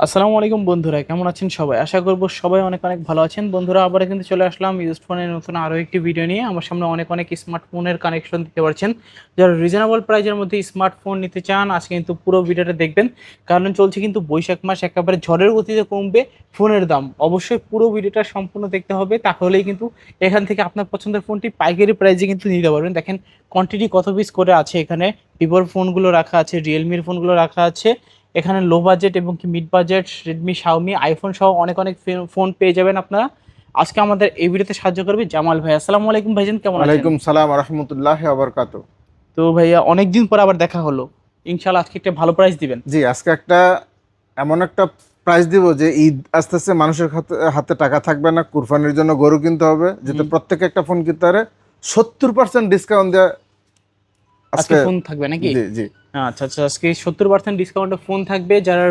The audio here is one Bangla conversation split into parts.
আসসালামু আলাইকুম বন্ধুরা, কেমন আছেন সবাই? আশা করব সবাই অনেক অনেক ভালো আছেন। বন্ধুরা, আবার কিন্তু চলে আসলাম ইউজড ফোনের নতুন আরও একটি ভিডিও নিয়ে। আমার সামনে অনেক অনেক স্মার্টফোনের কানেকশন দিতে পারছেন। যারা রিজনেবল প্রাইজের মধ্যে স্মার্টফোন নিতে চান, আজকে কিন্তু পুরো ভিডিওটা দেখবেন, কারণ চলছে কিন্তু বৈশাখ মাস, একেবারে ঝড়ের গতিতে কমবে ফোনের দাম। অবশ্যই পুরো ভিডিওটা সম্পূর্ণ দেখতে হবে, তাহলেই কিন্তু এখান থেকে আপনার পছন্দের ফোনটি পাইকারি প্রাইজে কিন্তু নিতে পারবেন। দেখেন কোয়ান্টিটি কত পিস করে আছে এখানে। ভিভোর ফোনগুলো রাখা আছে, রিয়েলমির ফোনগুলো রাখা আছে। এখানে লো বাজেট এবং কি mid budget Redmi, Xiaomi, iPhone সহ অনেক অনেক ফোন পেয়ে যাবেন আপনারা। আজকে আমাদের এই ভিডিওতে সাহায্য করবে জামাল ভাই। আসসালামু আলাইকুম ভাইজান, কেমন আছেন? ওয়ালাইকুম সালাম রহমতুল্লাহ আবরকাত। তো ভাইয়া, অনেকদিন পর আবার দেখা হলো। ইনশাআল্লাহ আজকে একটা ভালো প্রাইস দিবেন। জি, আজকে এমন একটা প্রাইস দিব যে ঈদ আস্তে আস্তে মানুষের হাতে হাতে টাকা থাকবে না, কুরবানির জন্য গরু কিনতে হবে, যেটা প্রত্যেকে একটা ফোন কিনতে পারে 70% ডিসকাউন্ট দেওয়া আজকে আজকে। ফোন থাকবে নাকি? জি জি। আচ্ছা আচ্ছা, আজকে 70% ডিসকাউন্টে ফোন থাকবে। যারা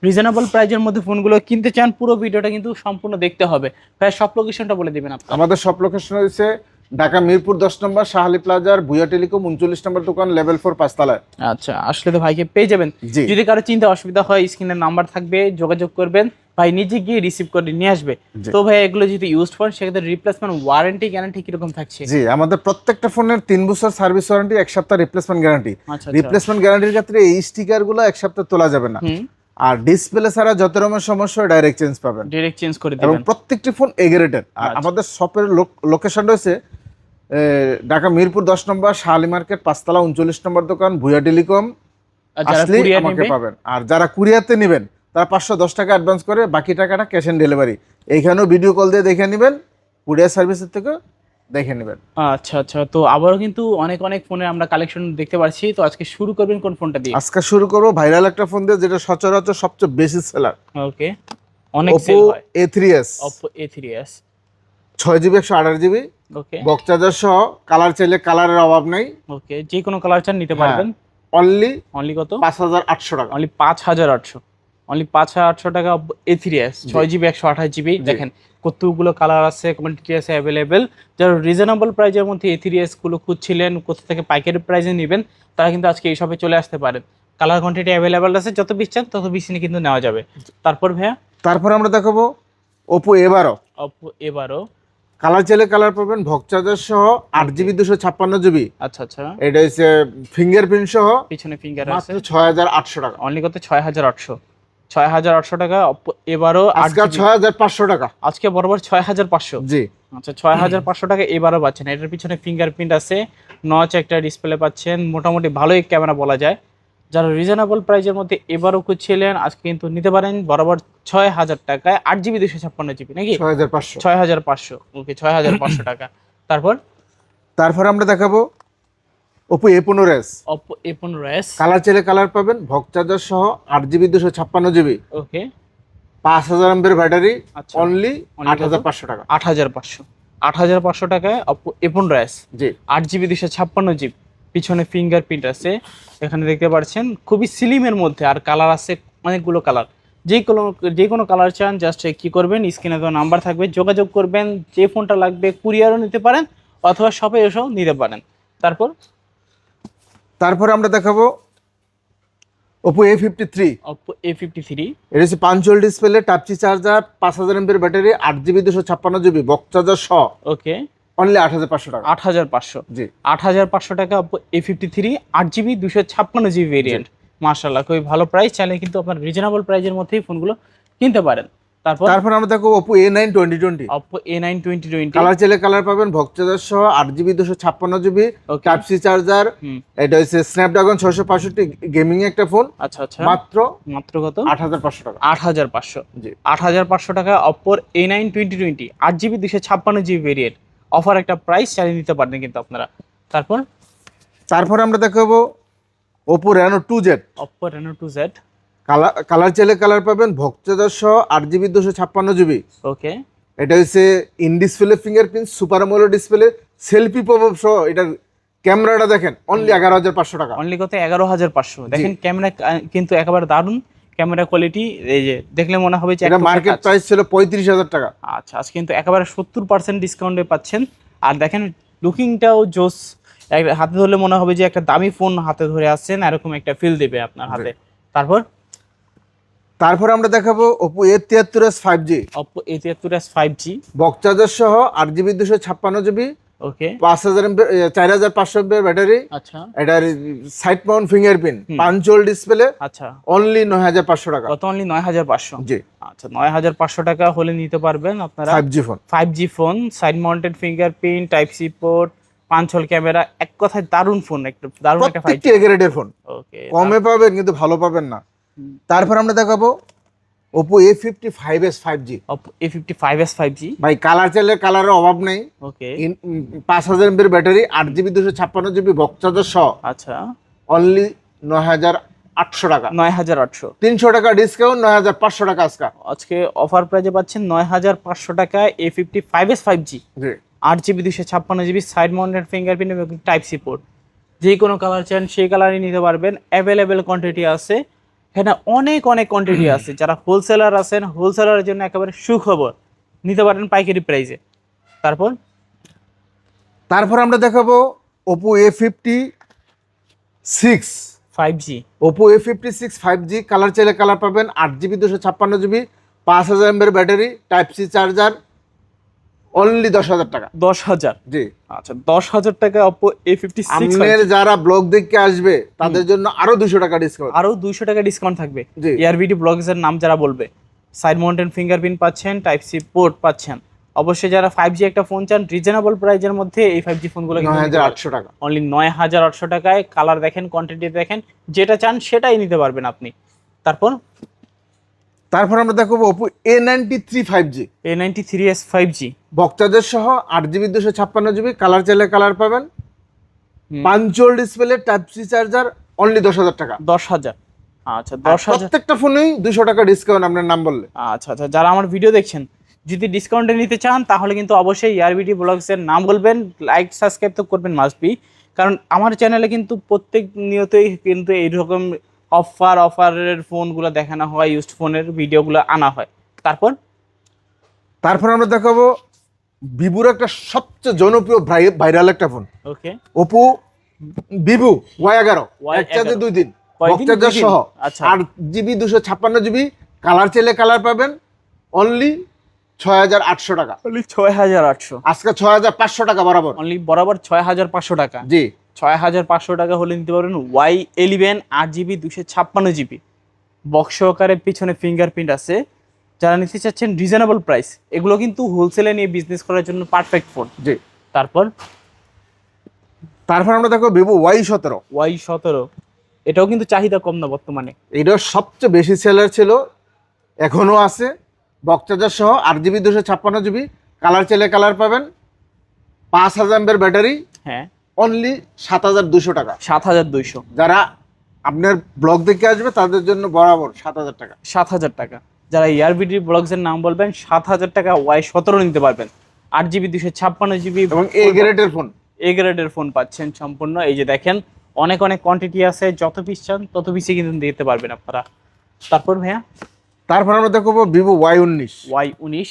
রিজনেবল প্রাইজের মধ্যে ফোনগুলো কিনতে চান, পুরো ভিডিওটা কিন্তু সম্পূর্ণ দেখতে হবে। ভাই, সব লোকেশনটা বলে দিবেন আপনার। আমাদের সব লোকেশন হচ্ছে ঢাকা মিরপুর 10 নম্বর শাহালি প্লাজার ভুয়া টেলিকম 39 নম্বর দোকান, লেভেল 4 পাঁচতলায়। আচ্ছা, আসলে তো ভাইকে পেয়ে যাবেন। জি যদি কারো চিন্তা অসুবিধা হয়, স্ক্রিনের নাম্বার থাকবে, যোগাযোগ করবেন। ভাই নিজে গিয়ে রিসিভ করে নিয়ে আসবে। জি। তো ভাই, এগুলো যদি ইউজড ফোন, সেক্ষেত্রে রিপ্লেসমেন্ট ওয়ারেন্টি গ্যারান্টি কিরকম থাকছে? জি, আমাদের প্রত্যেকটা ফোনের 3 বছর সার্ভিস ওয়ারেন্টি, 1 সপ্তাহ রিপ্লেসমেন্ট গ্যারান্টি। আচ্ছা আচ্ছা। রিপ্লেসমেন্ট গ্যারান্টির ক্ষেত্রে এই স্টিকারগুলো 1 সপ্তাহ তোলা যাবে না। হুম। আর ডিসপ্লে ছাড়া যত রকমের সমস্যা ডাইরেক্ট চেঞ্জ পাবেন, ডিরেক্ট চেঞ্জ করে এবং দিবেন। প্রত্যেকটি ফোন এ গ্রেডের। আর আচ্ছা আমাদের শপের লোকেশন রয়েছে ঢাকা মিরপুর 10 নম্বর শাহালি মার্কেট পাঁচতলা 39 নম্বর দোকান ভুয়া টেলিকম। আর যারা আসলে কুরিয়ার আমাকে নেবে? পাবেন। আর যারা কুরিয়াতে নেবেন তারা 510 টাকা অ্যাডভান্স করে, বাকি টাকাটা ক্যাশ অন ডেলিভারি। এইখানেও ভিডিও কল দিয়ে দেখে নেবেন, কুরিয়ার সার্ভিসের থেকে দেখে নেবেন। আচ্ছা আচ্ছা, তো আবারও কিন্তু অনেক অনেক ফোনের আমরা কালেকশন দেখতে পাচ্ছি। তো আজকে শুরু করবেন কোন ফোনটা দিয়ে? আজকে শুরু করবো ভাইরাল একটা ফোন দিয়ে, যেটা সচরাচর সবচেয়ে বেশি সেলার। ওকে। অনেক ওপো সেল হয়। A3s। Oppo A3s। 6 GB 128 GB ওকে। বক্স চার্জার সহ, কালার চাইলে কালারের অভাব নেই। ওকে, যে কোনো কালার চান নিতে হ্যাঁ, পারবেন। অনলি অনলি কত? 5,800 টাকা। অনলি 5,800। অনলি 5,800 টাকা। A3s, 6 GB 128 GB. দেখেন কতগুলো কালার আছে, কোয়ান্টিটি আছে অ্যাভেলেবেল। যারা রিজনেবল প্রাইজের মধ্যে A3s গুলো খুঁজছিলেন, কোথা থেকে পাইকারি প্রাইজে নেবেন, তারা কিন্তু আজকে এই শপে চলে আসতে পারেন। কালার কোয়ান্টিটি অ্যাভেলেবেল আছে, যত পিস চান তত পিস নিয়ে কিন্তু নেওয়া যাবে। তারপর ভাইয়া, তারপর আমরা দেখাবো Oppo A12। Oppo A12। Colour চাইলে কালার পাবেন, ভক্স চার্জার সহ, 8 জিবি 256 জিবি। আচ্ছা আচ্ছা। এটা হচ্ছে ফিঙ্গারপ্রিন্ট সহ, পিছনে ফিঙ্গার আছে। মাত্র 6,800 টাকা। অনলি কত? 6,800। 6,800 টাকা Oppo A12 আজকে 8 জিবি। 6,500 টাকা। আজকে বরাবর 6,500। জি। আচ্ছা, 6,500 টাকা এবারও পাচ্ছেন। এটার পিছনে ফিঙ্গারপ্রিন্ট আছে, নচ একটা ডিসপ্লে পাচ্ছেন, মোটামুটি ভালোই ক্যামেরা বলা যায়। যারা রিজনেবল প্রাইজের মধ্যে এবারও খুঁজছিলেন, আজকে কিন্তু নিতে পারেন বরাবর 6,000 টাকায় 8 জিবি 256 জিবি নাকি? 6,500। 6,500। ওকে, 6,500 টাকা। তারপর তারপর আমরা দেখাবো Oppo A15s। Oppo A15s। Colour চাইলে কালার পাবেন, ভক্স চার্জার সহ, 8 জিবি 256 জিবি, ওকে। 5,000 এমবের ব্যাটারি। আচ্ছা। অনলি Only কত? 8,500 টাকা। 8,500। 8,500 টাকায় Oppo A15s। জি। 8 জিবি 256 জিবি। পিছনে ফিঙ্গারপ্রিন্ট আছে, এখানে দেখতে পাচ্ছেন, খুবই স্লিমের মধ্যে। আর কালার আছে অনেকগুলো কালার। যে কোনো কালার চান, জাস্ট কি করবেন, স্ক্রিনে তো নাম্বার থাকবে, যোগাযোগ করবেন। যে ফোনটা লাগবে কুরিয়ারও নিতে পারেন, অথবা শপে এসেও নিতে পারেন। তারপর তারপর আমরা দেখাবো ওপো A53। Oppo A53। এটা হচ্ছে পাঞ্চুয়াল ডিসপ্লে, টাচি চার্জার, 5,000 এমবির battery, 8 GB 256 GB, box charger সহ। ওকে। অনলি 8,500 টাকা। 8,500। জি। 8,500 টাকা Oppo A53, 8 GB 256 GB variant. মাশাআল্লাহ, খুবই ভালো প্রাইস। চাইলে কিন্তু আপনার রিজনেবল প্রাইজের মধ্যেই ফোনগুলো কিনতে পারেন। তারপর আমরা দেখো Oppo A9 2020। Oppo A9 2020। Colour চাইলে কালার পাবেন, ভক্স চার্জার সহ, 8 GB 256 GB, Okay. Type C charger. হুম। এটা হচ্ছে স্ন্যাপড্রাগন 665 গেমিং একটা ফোন। আচ্ছা আচ্ছা। মাত্র মাত্র কত? 8,500 টাকা। 8,500। জি। 8,500 টাকা Oppo A9 2020, 8 GB 256 GB variant. Offer একটা প্রাইস, চালিয়ে নিতে পারেন কিন্তু আপনারা। তারপর আমরা দেখাবো Oppo Reno 2Z। Oppo Reno 2Z। Colour চাইলে কালার পাবেন, ভক্স চার্জার সহ, 8 জিবি 256 জিবি। ওকে। এটা হচ্ছে in display fingerprint, super AMOLED display, selfie popup সহ। এটার ক্যামেরাটা দেখেন, অনলি 11,500 টাকা। অনলি কত? 11,500। দেখেন ক্যামেরা কিন্তু একেবারে দারুণ ক্যামেরা কোয়ালিটি। এই যে দেখলে মনে হবে যে এটা মার্কেট প্রাইস ছিল 35,000 টাকা। আচ্ছা, আজকে কিন্তু একেবারে 70% ডিসকাউন্টে পাচ্ছেন। আর দেখেন লুকিংটাও জোস। হাতে ধরলে মনে হবে যে একটা দামি ফোন হাতে ধরে আসছেন, এরকম একটা ফিল দেবে আপনার হাতে। তারপর তারপর আমরা দেখাবো Oppo A73s 5G, Oppo A73s 5G। Box charger সহ 8GB 256GB, ওকে 5000 mAh 4500 mAh ব্যাটারি, আচ্ছা এটার side Mount fingerprint, punctual display, আচ্ছা। অনলি 9500 টাকা। কত? অনলি 9500। জি, আচ্ছা 9500 টাকা হলে নিতে পারবেন আপনারা 5G phone. 5G phone, side mounted fingerprint, type C port, 5 hole camera, এক কথায় দারুণ ফোন, একটা দারুণ একটা 5G। প্রত্যেকটি এ গ্রেডের ফোন, ওকে কমে পাবেন কিন্তু ভালো পাবেন না। তারপর আমরা দেখাবো Oppo A55s 5G। Oppo A55s 5G। ভাই কালার চাইলে কালারের অভাব নেই। ওকে 5000 mAh battery, 8GB 256GB, box charger সহ আচ্ছা অনলি 9800 টাকা। 9800। 300 টাকা ডিসকাউন্ট, 9500 টাকা আজকে। আজকে অফার প্রাইজে পাচ্ছেন 9500 টাকায় A55s 5G, জি, 8GB 256GB, side mounted fingerprint এবং টাইপ সি পোর্ট। যে কোনো কালার চান সেই কালারই নিতে পারবেন, অ্যাভেলেবেল কোয়ান্টিটি আছে এখানে, অনেক অনেক কোয়ান্টিটি আছে। যারা হোলসেলার আছেন, হোলসেলারের জন্য একেবারে সুখবর, নিতে পারেন পাইকারি প্রাইসে। তারপর আমরা দেখাবো Oppo A56 5G। Oppo A56 5G, colour চাইলে কালার পাবেন, 8GB 256GB, 5000 mAh battery, type C charger, only 10,000 টাকা। 10,000। জি, আচ্ছা 10,000 টাকা Oppo A56 আপনার 5G। যারা ব্লগ দেখতে আসবে তাদের জন্য আরো 200 টাকা ডিসকাউন্ট। আরও 200 টাকা ডিসকাউন্ট থাকবে। জি। এয়ারবিডি ব্লগসের নাম যারা বলবে, সাইড মাউন্টেন ফিঙ্গারপ্রিন্ট পাচ্ছেন, টাইপ সি পোর্ট পাচ্ছেন। অবশ্যই যারা 5G একটা ফোন চান রিজনেবল প্রাইজের মধ্যে, এই 5G ফোনগুলো 9800 টাকা। অনলি 9800 টাকায়। কালার দেখেন, কোয়ান্টিটি দেখেন, যেটা চান সেটাই নিতে পারবেন আপনি। তারপর আমরা দেখাবো Oppo A93 5G, A93s 5G। Box charger সহ 8GB 256GB, কালার চাইলে কালার পাবেন, punch hole display, type C charger, only 10,000 টাকা। 10,000। আচ্ছা 10,000। প্রত্যেকটা ফোনেই 200 টাকা ডিসকাউন্ট আপনার নাম বললে। আচ্ছা আচ্ছা, যারা আমার ভিডিও দেখছেন যদি ডিসকাউন্টে নিতে চান তাহলে কিন্তু অবশ্যই এয়ারবিডি ব্লগসের নাম বলবেন, লাইক সাবস্ক্রাইব তো করবেন মাস্ট বি, কারণ আমার চ্যানেলে কিন্তু প্রত্যেক নিয়তই কিন্তু এইরকম অফারের ফোনগুলো দেখানো হয়, ইউজড ফোনের ভিডিওগুলো আনা হয়। তারপর আমরা দেখাবো ভিভোর একটা সবচেয়ে জনপ্রিয় ভাইরাল একটা ফোন, ওকে ওপো ভিভো Y11, Y11 এক চার্জে 2 দিন, কয়দিন? বক্স চার্জার 2 দিন? সহ, আচ্ছা 8GB 256GB, কালার চাইলে কালার পাবেন, অনলি 6,800 টাকা। অনলি 6,800। আজকে 6,500 টাকা বরাবর। অনলি বরাবর 6,500 টাকা। জি, 6,500 টাকা হলে নিতে পারবেন Y11 8GB 256GB, বক্স সহকারে পিছনে ফিঙ্গারপ্রিন্ট আছে। যারা নিতে চাচ্ছেন রিজনেবল প্রাইস, এগুলো কিন্তু হোলসেলে নিয়ে বিজনেস করার জন্য পারফেক্ট ফোন। জি। তারপর আমরা দেখো ভিভো Y17। Y17, এটাও কিন্তু চাহিদা কম না বর্তমানে। এটা সবচেয়ে বেশি সেলার ছিল, এখনো আছে, বক্স চার্জার সহ 8GB 256GB, কালার চাইলে কালার পাবেন, 5000 mAh ব্যাটারি, হ্যাঁ অনলি 7,200 টাকা। 7,200। যারা আপনার ব্লগ দেখে আসবে তাদের জন্য বরাবর 7,000 টাকা। 7,000 টাকা। যারা এয়ারবিডি ব্লগসের নাম বলবেন 7,000 টাকা Y17 নিতে পারবেন, 8GB 256GB এবং এ গ্রেডের ফোন। এ গ্রেডের ফোন পাচ্ছেন সম্পূর্ণ। এই যে দেখেন অনেক অনেক কোয়ান্টিটি আছে, যত পিস চান তত পিসই কিন্তু দিতে পারবেন আপনারা। তারপর ভাইয়া আমরা দেখবো ভিভো Y19। Y19,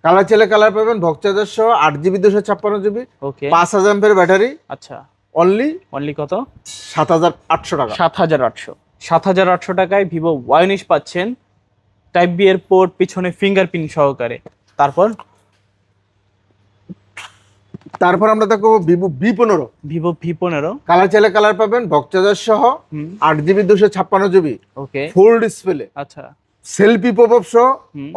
কালার চাইলে কালার পাবেন, বক্স চার্জার সহ 8GB 256GB, ওকে 5000 mAh ব্যাটারি, আচ্ছা অনলি কত? 7,800 টাকা। 7,800। 7,800 টাকায় ভিভো Y19 পাচ্ছেন, টাইপ বি এর পোর্ট, পিছনে ফিঙ্গারপ্রিন্ট সহকারে। তারপর আমরা দেখবো Vivo V15। Vivo V15, colour চাইলে কালার পাবেন, বক্স চার্জার সহ 8GB 256GB, ওকে ফুল ডিসপ্লে, আচ্ছা সেলফি পপআপ সহ,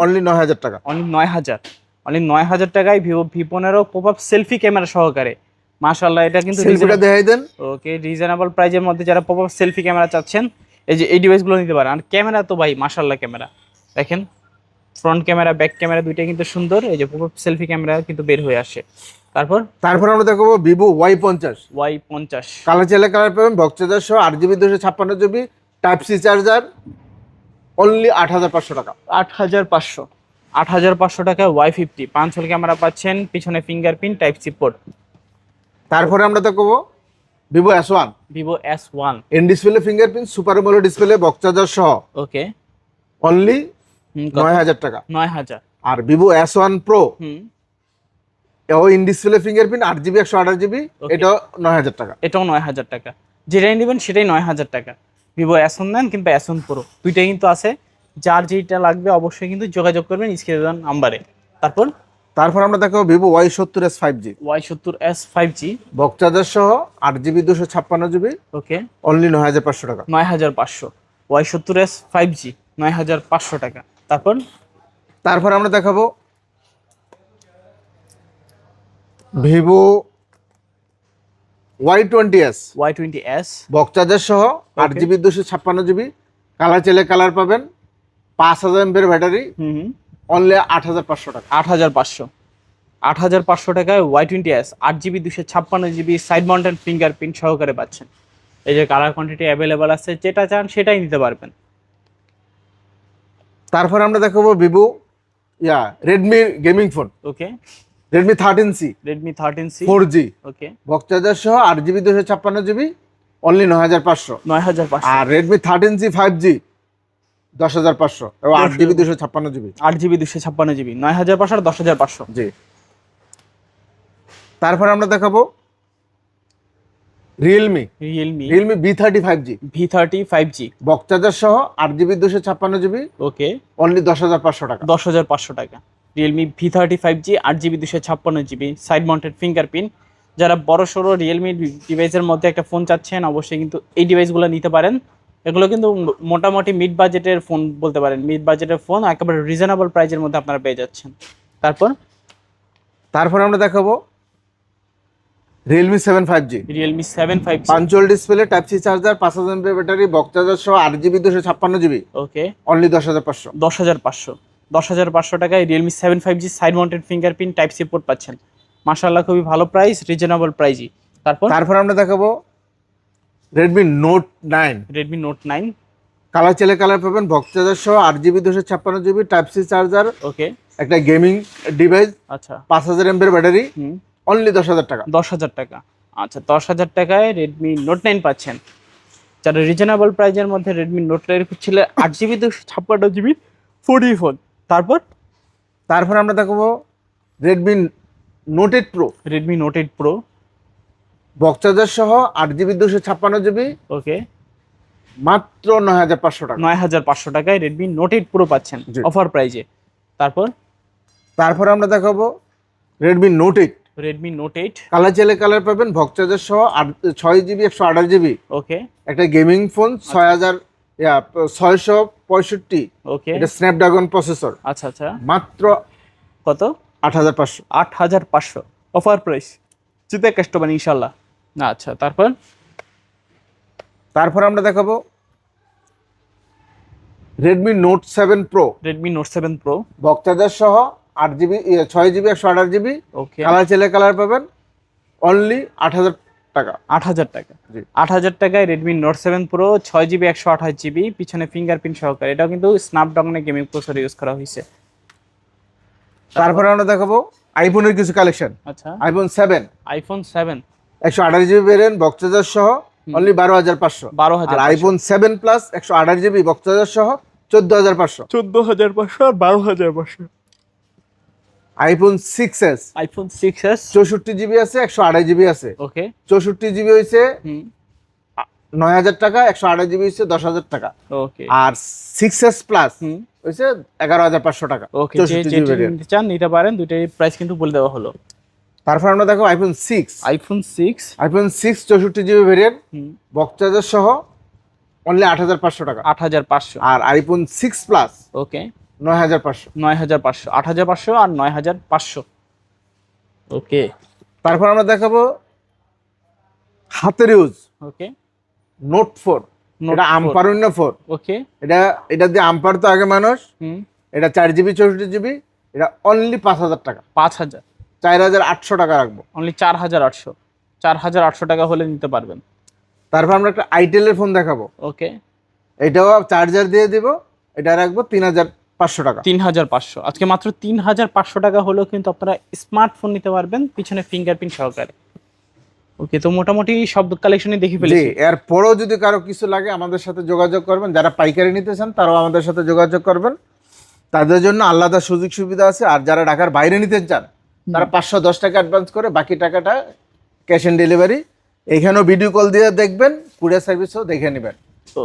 অনলি 9,000 টাকা। অনলি 9,000। অনলি 9,000 টাকায় Vivo V15 popup selfie camera সহকারে। মাশাআল্লাহ, এটা কিন্তু সেলফিটা দেখাই দেন। ওকে, রিজনেবল প্রাইজের মধ্যে যারা পপআপ সেলফি ক্যামেরা চাচ্ছেন, এই যে এই ডিভাইসগুলো নিতে পারেন। আর ক্যামেরা তো ভাই মাশাআল্লাহ, ক্যামেরা দেখেন, ফ্রন্ট ক্যামেরা ব্যাক ক্যামেরা দুইটাই কিন্তু সুন্দর। এই যে পপআপ সেলফি ক্যামেরা কিন্তু বের হয়ে আসে। তারপর আমরা দেখবো ভিভো Y50। Y50, কালার চাইলে কালার পাবেন, বক্স চার্জার সহ 8GB 256GB, type C charger, only 8,500 টাকা। 8,500। 8,500 টাকায় Y50 5 হোল ক্যামেরা পাচ্ছেন, পিছনে ফিঙ্গারপ্রিন্ট, টাইপ সি পোর্ট। তারপরে আমরা দেখবো Vivo S1। Vivo S1, N display fingerprint, super AMOLED display, box charger সহ, ওকে অনলি 9,000 টাকা। 9,000। আর ভিভো S1 প্রো, হুম, এও in display fingerprint, 8GB 128GB, Okay. এটাও 9,000 টাকা। এটাও 9,000 টাকা। যেটাই নেবেন সেটাই 9,000 টাকা। ভিভো S1 নেন কিংবা S1 প্রো, দুইটাই কিন্তু আছে। যার যেটা লাগবে অবশ্যই কিন্তু যোগাযোগ করবেন স্ক্রিনে নাম্বারে। তারপর আমরা দেখাবো Vivo Y70s 5G, Y70s 5G, box charger সহ 8GB 256GB, ওকে, অনলি 9500 টাকা। 9500, Y70s 5G 9500 টাকা। তারপর আমরা দেখাবো Vivo Y20s, Y20s, box charger সহ 8GB 256GB, কালার চাইলে কালার পাবেন, 5000 mAh ব্যাটারি, অনলি 8500 টাকা। 8500 টাকায় Y20s 8GB 256GB side mountain fingerprint সহকারে পাচ্ছেন। এই যে কালার কোয়ান্টিটি অ্যাভেলেবল আছে, যেটা চান সেটাই নিতে পারবেন। তারপর আমরা দেখাবো Vivo Redmi gaming phone, okay, Redmi 13C, Redmi 13C 4G, okay, box charger সহ 8GB 256GB, অনলি 9500। 9500, আর রেডমি 13C 5G 10500 এবং 8GB 256GB। 8GB 256GB 9500 আর 10500। জি। তারপর আমরা দেখাবো Realme V30 5G, V30 5G, box charger সহ 8GB 256GB, ওকে, অনলি 10500 টাকা। 10500 টাকা। Realme V30 5G 8GB 256GB side mounted fingerprint. যারা বড় সড়ো রিয়েলমি ডিভাইসের মধ্যে একটা ফোন চাচ্ছেন অবশ্যই কিন্তু এই ডিভাইসগুলো নিতে পারেন। এগুলো কিন্তু মোটামুটি মিড বাজেটের ফোন বলতে পারেন, মিড বাজেটের ফোন একেবারে রিজনেবল প্রাইসের মধ্যে আপনারা পেয়ে যাচ্ছেন। তারপর আমরা দেখাবো Realme 7 5G, Realme 7 5G, punch hole display, type C charger, 5000 mAh battery, box charger সহ 8GB 256GB, ওকে, অনলি 10500। 10500 টাকায় Realme 7 5G side mounted fingerprint type C port পাচ্ছেন। মাশাআল্লাহ, খুবই ভালো প্রাইস, রিজনেবল প্রাইসই। তারপর আমরা দেখাবো Redmi Note 9, Redmi Note 9, colour চাইলে কালার পাবেন, বক্স চার্জার সহ 8GB 256GB, type C charger, ওকে, একটা গেমিং ডিভাইস, আচ্ছা, 5000 mAh ব্যাটারি, অনলি 10000 টাকা। 10000 টাকা। আচ্ছা, 10000 টাকায় Redmi Note 9 পাচ্ছেন। যারা রিজনেবল প্রাইজের মধ্যে Redmi Note 9 খুঁজছিলে 8GB 256GB 4G phone. তারপর আমরা দেখাবো Redmi Note 8 Pro, Redmi Note 8 Pro, box charger সহ 8GB 256GB, ওকে, মাত্র 9500 টাকা। 9500 টাকায় Redmi Note 8 Pro পাচ্ছেন জি। অফার প্রাইজে। তারপর আমরা দেখাবো Redmi Note 8, Redmi Note 8, colour চাইলে কালার পাবেন, বক্স চার্জার সহ 6GB 128GB, ওকে, একটা গেমিং ফোন, 665, ওকে, এটা স্ন্যাপড্রাগন প্রসেসর, আচ্ছা আচ্ছা, মাত্র কত? 8500। 8500 অফার প্রাইস, জিতে কাস্টমার ইনশাআল্লাহ। আচ্ছা, তারপর আমরা দেখাবো Redmi Note 7 Pro, Redmi Note 7 Pro, box charger সহ 8GB 6GB 128GB, ওকে, কালার চাইলে কালার পাবেন, অনলি 8000 টাকা। 8000 টাকা। জি। 8000 টাকায় Redmi Note 7 Pro 6GB 128GB পিছনে ফিঙ্গারপ্রিন্ট সহকারে। এটাও কিন্তু স্ন্যাপড্রাগনের গেমিং প্রসেসর ইউজ করা হয়েছে। তারপর আমরা দেখাবো আইফোনের কিছু কালেকশন। আচ্ছা, আইফোন 7, iPhone 7 128GB ভেরিয়েন্ট, বক্স চার্জার সহ, অনলি 12500। 12500। আর iPhone 7 plus 128GB box charger সহ 14500। 14500 আর 12500। IPhone 6s, iPhone 6s, 64GB আছে, 128GB আছে। ওকে, 64GB হইছে 9000 টাকা, 128GB হইছে 10000 টাকা। ওকে, আর 6s প্লাস হইছে 11500 টাকা। ওকে, যে নিতে চান নিতে পারেন, দুইটাই প্রাইস কিন্তু বলে দেওয়া হলো। তারপর আমরা দেখো আইফোন 6, iPhone 6, 64GB ভেরিয়েন্ট, বক্স চার্জার সহ, অনলি 8500 টাকা। 8500। আর আইফোন 6 প্লাস, ওকে, 9500। 9500, 8500 আর 9500। ওকে, তারপর আমরা দেখাবো হাতের ইউজ ওকে, নোট 4, এটা আম্পার 4। ওকে, এটা দিয়ে আম্পার তো আগে মানুষ, এটা 4GB 64GB, এটা অনলি 5000 টাকা। 5000, 4800 টাকা রাখবো, অনলি 4800। 4800 টাকা হলে নিতে পারবেন। তারপর আমরা একটা আইটেলের ফোন দেখাবো, ওকে, এটাও চার্জার দিয়ে দিব, এটা রাখবো 3500 টাকা। 3500, আজকে মাত্র 3500 টাকা হলেও কিন্তু আপনারা স্মার্টফোন নিতে পারবেন পিছনে ফিঙ্গারপ্রিন্ট সহকারে। ওকে, তো মোটামুটি সব কালেকশনই দেখে ফেলেছি। এরপরও যদি কারো কিছু লাগে আমাদের সাথে যোগাযোগ করবেন, যারা পাইকারি নিতে চান তারাও আমাদের সাথে যোগাযোগ করবেন, তাদের জন্য আলাদা সুযোগ সুবিধা আছে। আর যারা ঢাকার বাইরে নিতে চান তারা 510 টাকা অ্যাডভান্স করে বাকি টাকাটা ক্যাশ অন ডেলিভারি। এখানেও ভিডিও কল দিয়ে দেখবেন, কুরিয়ার সার্ভিসও দেখে নেবেন।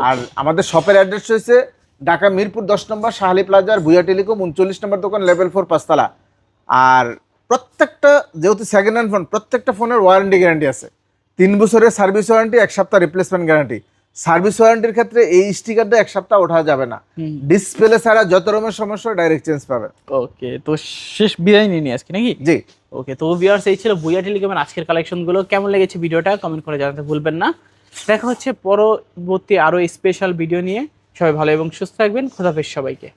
আর আমাদের শপের অ্যাড্রেস হচ্ছে ঢাকা মিরপুর 10 নম্বর শাহালি প্লাজার ভুয়া টেলিকম 39 নম্বর দোকান লেভেল 4 পাঁচতলা। আর প্রত্যেকটা যেহেতু সেকেন্ড হ্যান্ড ফোন, প্রত্যেকটা ফোনের ওয়ারেন্টি গ্যারান্টি আছে। 3 বছরের সার্ভিস ওয়ারেন্টি, 1 সপ্তাহ রিপ্লেসমেন্ট গ্যারান্টি। সার্ভিস ওয়ারেন্টির ক্ষেত্রে এই স্টিকারটা 1 সপ্তাহ ওঠা যাবে না। ডিসপ্লে ছাড়া যত রকমের সমস্যা ডাইরেক্ট চেঞ্জ পাবেন। ওকে, তো শেষ বিদায় নিয়ে আজকে নাকি? জি। ওকে, তো ভিউয়ার্স এই ছিল ভুয়া টেলিকমের আজকের কালেকশনগুলো। কেমন লেগেছে ভিডিওটা কমেন্ট করে জানাতে ভুলবেন না। দেখা হচ্ছে পরবর্তী আরো স্পেশাল ভিডিও নিয়ে। সবাই ভালো এবং সুস্থ থাকবেন। খোদাফেজ সবাইকে।